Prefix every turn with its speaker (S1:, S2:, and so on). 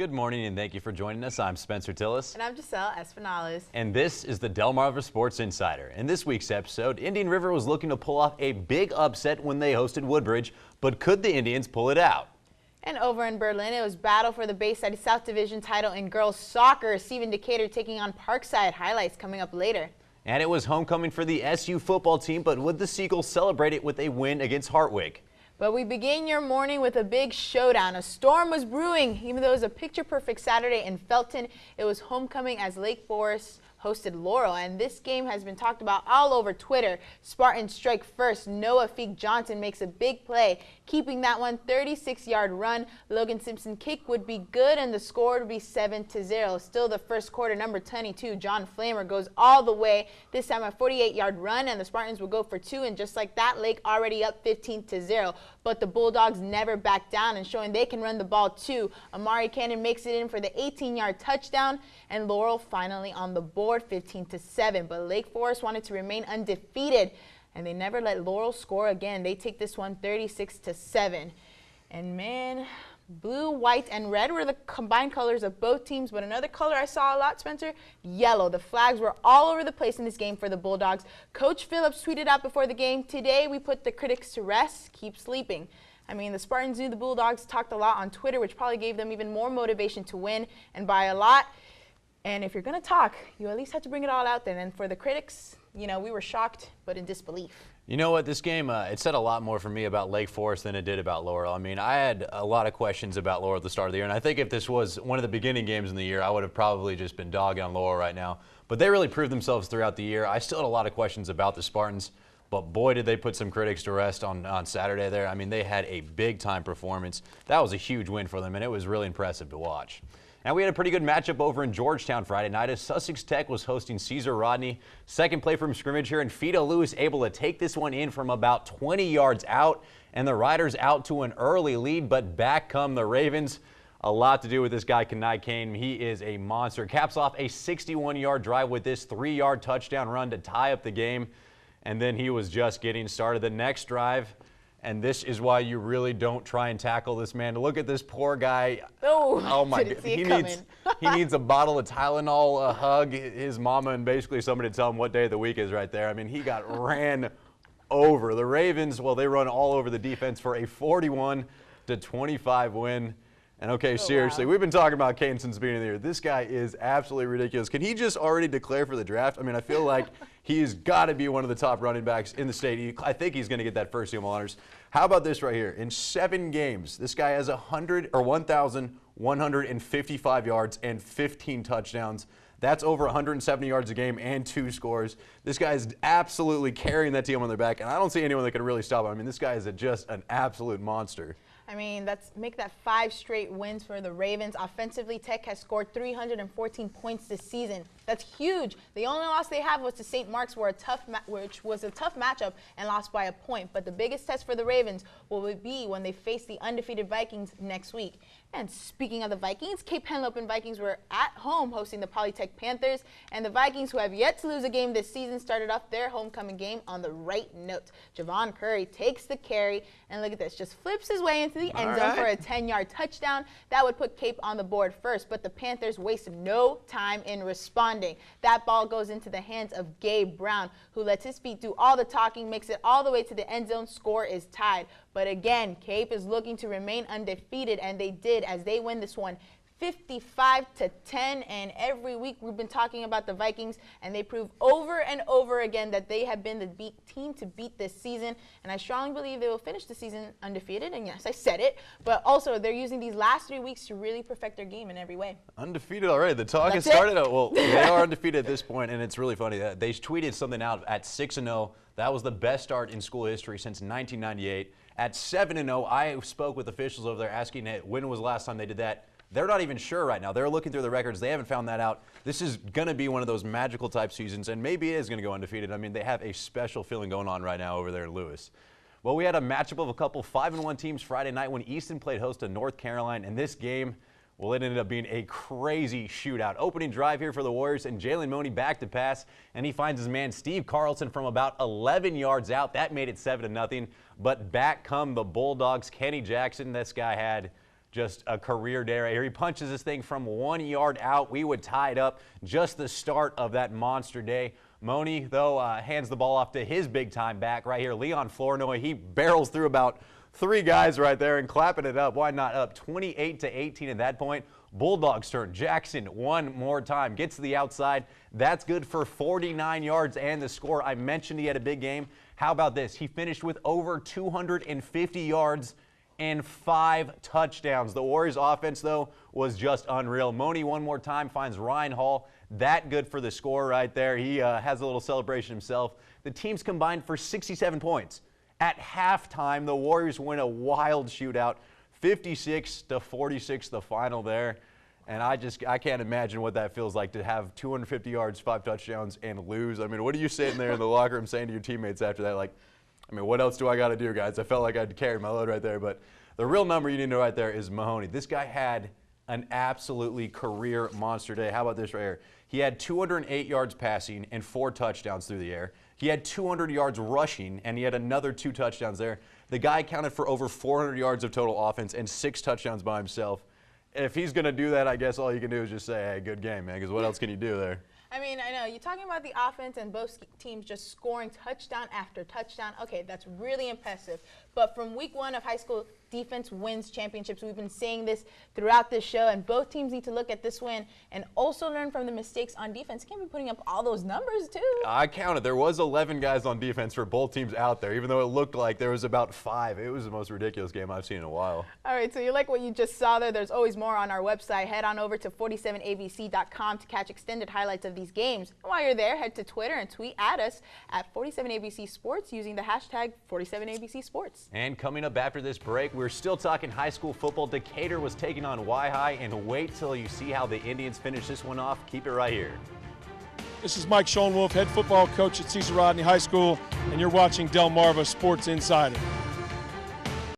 S1: Good morning and thank you for joining us. I'm Spencer Tillis.
S2: And I'm Giselle Espinales.
S1: And this is the Delmarva Sports Insider. In this week's episode, Indian River was looking to pull off a big upset when they hosted Woodbridge, but could the Indians pull it out?
S2: And over in Berlin, it was battle for the Bayside South Division title in girls soccer. Stephen Decatur taking on Parkside. Highlights coming up later.
S1: And it was homecoming for the SU football team, but would the Seagulls celebrate it with a win against Hartwick?
S2: But we begin your morning with a big showdown. A storm was brewing. Even though it was a picture-perfect Saturday in Felton, it was homecoming as Lake Forest hosted Laurel, and this game has been talked about all over Twitter. Spartans strike first. Noah Feek Johnson makes a big play, keeping that 136-yard run. Logan Simpson kick would be good, and the score would be 7-0. Still the first quarter, number 22, John Flamer goes all the way, this time a 48-yard run, and the Spartans will go for two, and just like that, Lake already up 15-0. But the Bulldogs never back down, and showing they can run the ball too. Amari Cannon makes it in for the 18-yard touchdown, and Laurel finally on the board, 15-7. But Lake Forest wanted to remain undefeated, and they never let Laurel score again. They take this one 36-7. And man, blue, white, and red were the combined colors of both teams, but another color I saw a lot, Spencer, yellow. The flags were all over the place in this game for the Bulldogs. Coach Phillips tweeted out before the game, "Today we put the critics to rest, keep sleeping." I mean, the Spartans knew the Bulldogs talked a lot on Twitter, which probably gave them even more motivation to win, and by a lot. And if you're going to talk, you at least have to bring it all out there. And for the critics, you know, we were shocked, but in disbelief.
S1: You know what, this game, it said a lot more for me about Lake Forest than it did about Laurel. I mean, I had a lot of questions about Laurel at the start of the year, and I think if this was one of the beginning games in the year, I would have probably just been dogging on Laurel right now. But they really proved themselves throughout the year. I still had a lot of questions about the Spartans, but boy, did they put some critics to rest on Saturday there. I mean, they had a big-time performance. That was a huge win for them, and it was really impressive to watch. Now, we had a pretty good matchup over in Georgetown Friday night as Sussex Tech was hosting Caesar Rodney. Second play from scrimmage here, and Fido Lewis able to take this one in from about 20 yards out, and the Riders out to an early lead, but back come the Ravens. A lot to do with this guy, Kenai Kane. He is a monster. Caps off a 61-yard drive with this 3-yard touchdown run to tie up the game, and then he was just getting started. The next drive, and this is why you really don't try and tackle this man. Look at this poor guy.
S2: Oh
S1: my God. He needs a bottle of Tylenol, a hug, his mama, and basically somebody to tell him what day of the week is right there. I mean, he got ran over. The Ravens, well, they run all over the defense for a 41-25 win. And okay, seriously, we've been talking about Kane since the beginning of the year. This guy is absolutely ridiculous. Can he just already declare for the draft? I mean, I feel like he's got to be one of the top running backs in the state. I think he's going to get that first team honors. How about this right here? In 7 games, this guy has 1,155 yards and 15 touchdowns. That's over 170 yards a game and 2 scores. This guy is absolutely carrying that team on their back, and I don't see anyone that can really stop him. I mean, this guy is just an absolute monster.
S2: I mean, make that 5 straight wins for the Ravens. Offensively, Tech has scored 314 points this season. That's huge. The only loss they have was to St. Mark's, which was a tough matchup and lost by a point. But the biggest test for the Ravens will be when they face the undefeated Vikings next week. And speaking of the Vikings, Cape Henlopen Vikings were at home hosting the Polytech Panthers. And the Vikings, who have yet to lose a game this season, started off their homecoming game on the right note. Javon Curry takes the carry, and look at this, just flips his way into the end zone for a 10-yard touchdown. That would put Cape on the board first, but the Panthers wasted no time in responding. That ball goes into the hands of Gabe Brown, who lets his feet do all the talking, makes it all the way to the end zone. Score is tied. But again, Cape is looking to remain undefeated, and they did as they win this one 55-10. And every week we've been talking about the Vikings, and they prove over and over again that they have been the team to beat this season. And I strongly believe they will finish the season undefeated. And yes, I said it, but also they're using these last 3 weeks to really perfect their game in every way.
S1: Undefeated already. The talk has started. Well, they are undefeated at this point, and it's really funny. They tweeted something out at 6-0. That was the best start in school history since 1998. At 7-0, I spoke with officials over there asking when was the last time they did that. They're not even sure right now. They're looking through the records. They haven't found that out. This is going to be one of those magical type seasons, and maybe it is going to go undefeated. I mean, they have a special feeling going on right now over there in Lewis. Well, we had a matchup of a couple 5-1 teams Friday night when Easton played host to North Carolina, and this game, well, it ended up being a crazy shootout. Opening drive here for the Warriors, and Jalen Money back to pass, and he finds his man Steve Carlson from about 11 yards out. That made it 7-0, but back come the Bulldogs. Kenny Jackson, this guy had just a career day right here. He punches this thing from 1 yard out. We would tie it up. Just the start of that monster day. Moni, though, hands the ball off to his big-time back right here, Leon Flournoy. He barrels through about 3 guys right there and clapping it up. Why not? Up 28-18 at that point. Bulldogs turn. Jackson one more time. Gets to the outside. That's good for 49 yards and the score. I mentioned he had a big game. How about this? He finished with over 250 yards and 5 touchdowns. The Warriors offense, though, was just unreal. Moni one more time finds Ryan Hall. That good for the score right there. He has a little celebration himself. The teams combined for 67 points. At halftime, the Warriors win a wild shootout, 56-46 the final there. And I can't imagine what that feels like to have 250 yards, 5 touchdowns, and lose. I mean, what are you sitting there in the locker room saying to your teammates after that? Like, I mean, what else do I got to do, guys? I felt like I'd carry my load right there. But the real number you need to know right there is Mahoney. This guy had an absolutely career monster day. How about this right here? He had 208 yards passing and 4 touchdowns through the air. He had 200 yards rushing, and he had another 2 touchdowns there. The guy accounted for over 400 yards of total offense and 6 touchdowns by himself. If he's going to do that, I guess all you can do is just say, hey, good game, man, because what else can you do there?
S2: I mean, I know you're talking about the offense and both teams just scoring touchdown after touchdown. Okay, that's really impressive. But from week 1 of high school, defense wins championships. We've been saying this throughout this show, and both teams need to look at this win and also learn from the mistakes on defense. You can't be putting up all those numbers, too.
S1: I counted. There was 11 guys on defense for both teams out there, even though it looked like there was about 5. It was the most ridiculous game I've seen in a while. All
S2: right, so you like what you just saw there. There's always more on our website. Head on over to 47abc.com to catch extended highlights of these games. And while you're there, head to Twitter and tweet at us at 47ABC Sports using the hashtag 47ABC Sports.
S1: And coming up after this break, we're still talking high school football. Decatur was taking on Y-High, and wait till you see how the Indians finish this one off. Keep it right here.
S3: This is Mike Schoenwolf, head football coach at Cesar Rodney High School, and you're watching Delmarva Sports Insider.